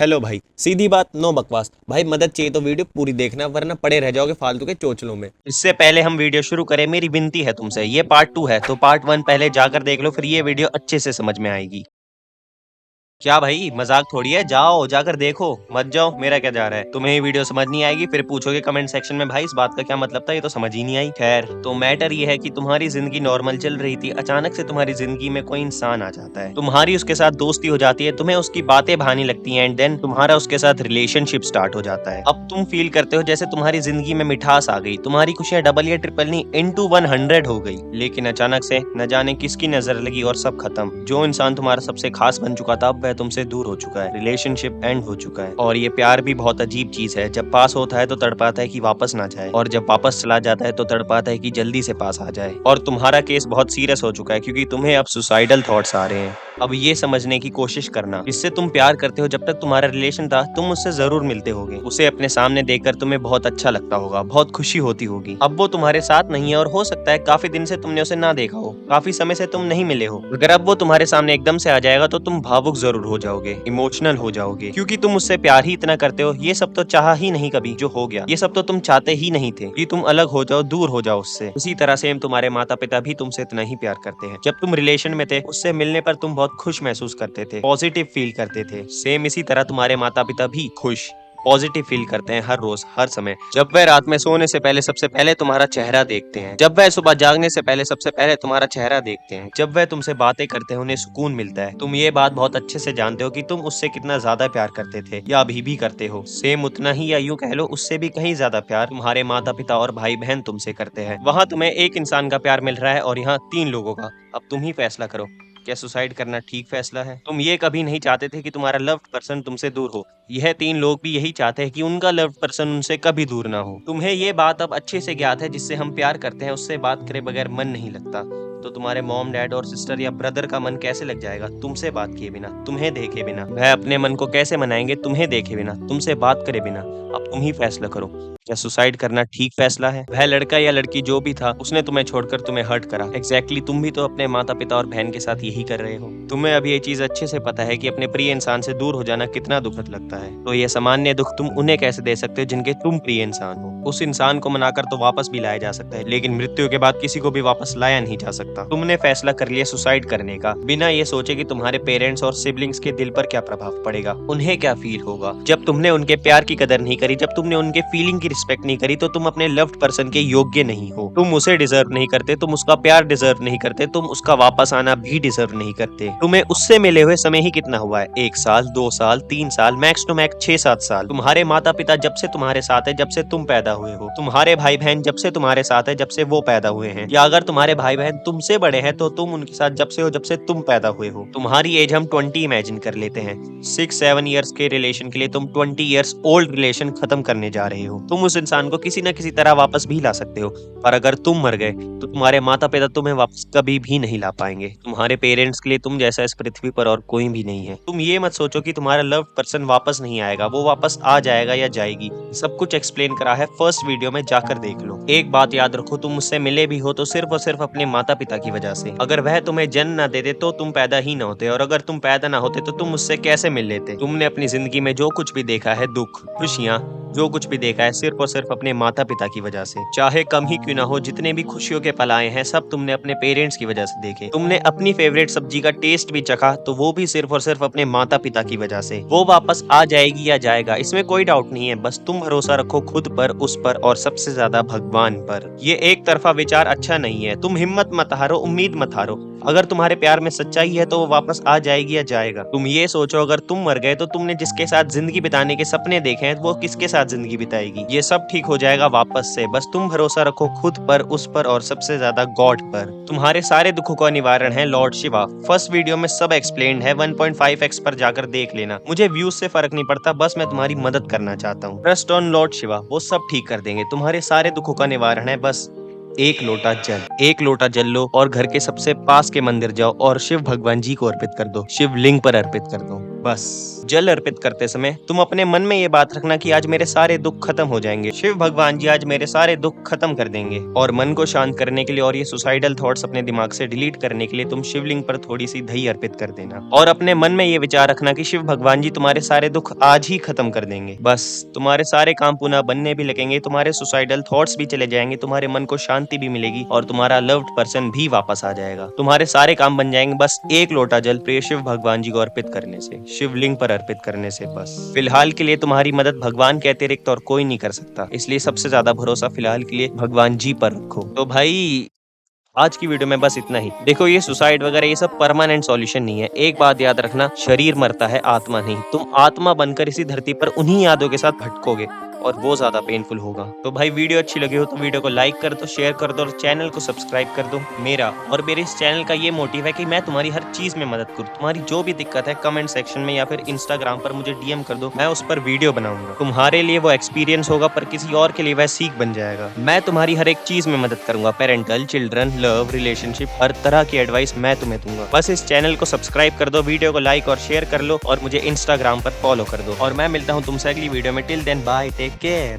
Hello भाई, सीधी बात, no बकवास। भाई मदद चाहिए तो वीडियो पूरी देखना, वरना पड़े रह जाओगे फालतू के चोचलों में। इससे पहले हम वीडियो शुरू करें, मेरी विनती है तुमसे, ये पार्ट 2 है तो पार्ट 1 पहले जाकर देख लो, फिर ये वीडियो अच्छे से समझ में आएगी। क्या भाई मजाक थोड़ी है, जाओ जाकर देखो, मत जाओ, मेरा क्या जा रहा है। तुम्हें ये वीडियो समझ नहीं आएगी, फिर पूछोगे कमेंट सेक्शन में भाई इस बात का क्या मतलब था, ये तो समझ ही नहीं आई। खैर, तो मैटर ये है कि तुम्हारी जिंदगी नॉर्मल चल रही थी, अचानक से तुम्हारी जिंदगी में कोई इंसान आ जाता है, तुम्हारी उसके साथ दोस्ती हो जाती है, तुम्हें उसकी बातें भानी लगती है, एंड देन तुम्हारा उसके साथ रिलेशनशिप स्टार्ट हो जाता है। अब तुम फील करते हो जैसे तुम्हारी जिंदगी में मिठास आ गई, तुम्हारी खुशियां डबल या ट्रिपल नहीं, इनटू 100 हो गई। लेकिन अचानक से न जाने किसकी नजर लगी और सब खत्म। जो इंसान तुम्हारा सबसे खास बन चुका था, अब वह तुमसे दूर हो चुका है, रिलेशनशिप एंड हो चुका है। और ये प्यार भी बहुत अजीब चीज है, जब पास होता है तो तड़पाता है कि वापस ना जाए, और जब वापस चला जाता है तो तड़पाता है कि जल्दी से पास आ जाए। और तुम्हारा केस बहुत सीरियस हो चुका है, क्योंकि तुम्हें अब सुसाइडल थॉट्स आ रहे हैं। अब ये समझने की कोशिश करना, जिससे तुम प्यार करते हो, जब तक तुम्हारा रिलेशन था तुम उससे जरूर मिलते होगे, उसे अपने सामने देखकर तुम्हें बहुत अच्छा लगता होगा, बहुत खुशी होती होगी। अब वो तुम्हारे साथ नहीं है, और हो सकता है काफी दिन से तुमने उसे ना देखा हो, काफी समय से तुम नहीं मिले हो। अगर अब वो तुम्हारे सामने एकदम से आ जाएगा तो तुम भावुक जरूर हो जाओगे, इमोशनल हो जाओगे, क्योंकि तुम उससे प्यार ही इतना करते हो। ये सब तो चाहा ही नहीं कभी, जो हो गया ये सब तो तुम चाहते ही नहीं थे कि तुम अलग हो जाओ, दूर हो जाओ उससे। उसी तरह सेम तुम्हारे माता पिता भी तुमसे इतना ही प्यार करते हैं। जब तुम रिलेशन में थे, उससे मिलने पर तुम बहुत खुश महसूस करते थे, पॉजिटिव फील करते थे। सेम इसी तरह तुम्हारे माता पिता भी खुश पॉजिटिव फील करते हैं हर रोज हर समय। जब वह रात में सोने से पहले सबसे पहले तुम्हारा चेहरा देखते हैं, जब वह सुबह जागने से पहले सबसे पहले तुम्हारा चेहरा देखते हैं, जब वह तुमसे बातें करते हैं उन्हें सुकून मिलता है। तुम ये बात बहुत अच्छे से जानते हो कि तुम उससे कितना ज्यादा प्यार करते थे, या अभी भी करते हो। सेम उतना ही, या यूं कह लो उससे भी कहीं ज्यादा प्यार तुम्हारे माता पिता और भाई बहन तुमसे करते हैं। वहाँ तुम्हें एक इंसान का प्यार मिल रहा है और यहाँ 3 लोगों का। अब तुम ही फैसला करो, क्या सुसाइड करना ठीक फैसला है? तुम ये कभी नहीं चाहते थे कि तुम्हारा लव्ड पर्सन तुमसे दूर हो, यह 3 लोग भी यही चाहते हैं कि उनका लव्ड पर्सन उनसे कभी दूर ना हो। तुम्हें ये बात अब अच्छे से ज्ञात है, जिससे हम प्यार करते हैं उससे बात करे बगैर मन नहीं लगता। तो तुम्हारे मॉम डैड और सिस्टर या ब्रदर का मन कैसे लग जाएगा तुमसे बात किए बिना, तुम्हें देखे बिना? वह अपने मन को कैसे मनाएंगे तुम्हें देखे बिना, तुमसे बात करे बिना? अब तुम ही फैसला करो, क्या सुसाइड करना ठीक फैसला है? वह लड़का या लड़की जो भी था, उसने तुम्हें छोड़कर तुम्हें हर्ट करा। एग्जैक्टली तुम भी तो अपने माता पिता और बहन के साथ यही कर रहे हो। तुम्हें अब ये चीज अच्छे से पता है कि अपने प्रिय इंसान से दूर हो जाना कितना दुखद लगता है। तो ये सामान्य दुख तुम उन्हें कैसे दे सकते हो जिनके तुम प्रिय इंसान हो? उस इंसान को मनाकर तो वापस भी लाया जा सकता है, लेकिन मृत्यु के बाद किसी को भी वापस लाया नहीं जा सकता। तुमने फैसला कर लिया सुसाइड करने का, बिना ये सोचे कि तुम्हारे पेरेंट्स और सिबलिंग्स के दिल पर क्या प्रभाव पड़ेगा, उन्हें क्या फील होगा। जब तुमने उनके प्यार की कदर नहीं करी, जब तुमने उनके फीलिंग की रिस्पेक्ट नहीं करी, तो तुम अपने लव्ड पर्सन के योग्य नहीं हो। तुम उसे डिजर्व नहीं करते, तुम उसका प्यार डिजर्व नहीं करते, तुम उसका वापस आना भी डिजर्व नहीं करते। तुम्हें उससे मिले हुए समय ही कितना हुआ है? 1 साल, 2 साल, 3 साल, मैक्स टू मैक्स 6-7 साल। तुम्हारे माता पिता जब से तुम्हारे साथ है, जब से तुम पैदा हुए हो। तुम्हारे भाई बहन जब से तुम्हारे साथ है, जब से वो पैदा हुए हैं। या अगर तुम्हारे भाई बहन तुमसे बड़े हैं तो तुम उनके साथ जब से हो, जब से तुम पैदा हुए हो। तुम्हारी एज हम 20 इमेजिन कर लेते हैं। 6-7 ईयर्स के रिलेशन के लिए तुम 20 ईयर्स ओल्ड रिलेशन खत्म करने जा रहे हो। तुम उस इंसान को किसी न किसी तरह वापस भी ला सकते हो, पर अगर तुम मर गए तो तुम्हारे माता पिता तुम्हें वापस कभी भी नहीं ला पाएंगे। तुम्हारे पेरेंट्स के लिए तुम जैसा इस पृथ्वी पर और कोई भी नहीं है। तुम ये मत सोचो कि तुम्हारा लव्ड पर्सन वापस नहीं आएगा, वो वापस आ जाएगा या जाएगी। सब कुछ एक्सप्लेन करा है फर्स्ट वीडियो में, जाकर देख लो। एक बात याद रखो, तुम मुझसे मिले भी हो तो सिर्फ और सिर्फ अपने माता पिता की वजह से। अगर वह तुम्हें जन्म न देते तो तुम पैदा ही न होते, और अगर तुम पैदा ना होते तो तुम मुझसे कैसे मिल लेते? तुमने अपनी जिंदगी में जो कुछ भी देखा है, दुख, खुशियाँ, जो कुछ भी देखा है, सिर्फ और सिर्फ अपने माता पिता की वजह से। चाहे कम ही क्यों ना हो, जितने भी खुशियों के पल आए हैं, सब तुमने अपने पेरेंट्स की वजह से देखे। तुमने अपनी फेवरेट सब्जी का टेस्ट भी चखा, तो वो भी सिर्फ और सिर्फ अपने माता पिता की वजह से। वो वापस आ जाएगी या जाएगा, इसमें कोई डाउट नहीं है। बस तुम भरोसा रखो खुद पर, उस पर, और सबसे ज्यादा भगवान पर। ये एक तरफा विचार अच्छा नहीं है। तुम हिम्मत मत हारो, उम्मीद मत हारो। अगर तुम्हारे प्यार में सच्चाई है तो वो वापस आ जाएगी या जाएगा। तुम ये सोचो, अगर तुम मर गए तो तुमने जिसके साथ जिंदगी बिताने के सपने देखे हैं, वो किसके साथ जिंदगी बिताएगी? ये सब ठीक हो जाएगा वापस से। बस तुम भरोसा रखो खुद पर, उस पर, और सबसे ज्यादा गॉड पर। तुम्हारे सारे दुखों का निवारण है लॉर्ड शिवा। फर्स्ट वीडियो में सब एक्सप्लेन्ड है, 1.5x पर जाकर देख लेना। मुझे व्यूज से फर्क नहीं पड़ता, बस मैं तुम्हारी मदद करना चाहता हूँ। ट्रस्ट ऑन लॉर्ड शिवा, वो सब ठीक कर देंगे। तुम्हारे सारे दुखों का निवारण है, बस एक लोटा जल। एक लोटा जल लो और घर के सबसे पास के मंदिर जाओ और शिव भगवान जी को अर्पित कर दो, शिवलिंग पर अर्पित कर दो। बस जल अर्पित करते समय तुम अपने मन में ये बात रखना कि आज मेरे सारे दुख खत्म हो जाएंगे, शिव भगवान जी आज मेरे सारे दुख खत्म कर देंगे। और मन को शांत करने के लिए और ये सुसाइडल थॉट्स अपने दिमाग से डिलीट करने के लिए तुम शिवलिंग पर थोड़ी सी दही अर्पित कर देना और अपने मन में ये विचार रखना कि शिव भगवान जी तुम्हारे सारे दुख आज ही खत्म कर देंगे। बस तुम्हारे सारे काम पुनः बनने भी लगेंगे, तुम्हारे सुसाइडल थॉट्स भी चले जाएंगे, तुम्हारे मन को शांति भी मिलेगी और तुम्हारा लव्ड पर्सन भी वापस आ जाएगा, तुम्हारे सारे काम बन जाएंगे बस एक लोटा जल प्रिय शिव भगवान जी को अर्पित करने से, शिवलिंग पर अर्पित करने से। बस फिलहाल के लिए तुम्हारी मदद भगवान के अतिरिक्त और कोई नहीं कर सकता, इसलिए सबसे ज्यादा भरोसा फिलहाल के लिए भगवान जी पर रखो। तो भाई आज की वीडियो में बस इतना ही। देखो ये सुसाइड वगैरह ये सब परमानेंट सॉल्यूशन नहीं है। एक बात याद रखना, शरीर मरता है, आत्मा नहीं। तुम आत्मा बनकर इसी धरती पर उन्हीं यादों के साथ भटकोगे और वो ज्यादा पेनफुल होगा। तो भाई वीडियो अच्छी लगी हो तो वीडियो को लाइक कर दो, शेयर कर दो और चैनल को सब्सक्राइब कर दो। मेरा और मेरे इस चैनल का ये मोटिव है कि मैं तुम्हारी हर चीज में मदद करूँ। तुम्हारी जो भी दिक्कत है कमेंट सेक्शन में या फिर इंस्टाग्राम पर मुझे डीएम कर दो, मैं उस पर वीडियो बनाऊंगा। तुम्हारे लिए वो एक्सपीरियंस होगा पर किसी और के लिए वह सीख बन जाएगा। मैं तुम्हारी हर एक चीज में मदद करूंगा, पेरेंटल, चिल्ड्रन, लव, रिलेशनशिप, हर तरह की एडवाइस मैं तुम्हें दूंगा। बस इस चैनल को सब्सक्राइब कर दो, वीडियो को लाइक और शेयर कर लो और मुझे इंस्टाग्राम पर फॉलो कर दो। और मैं मिलता हूँ तुमसे अगली वीडियो में। Till then bye, take care.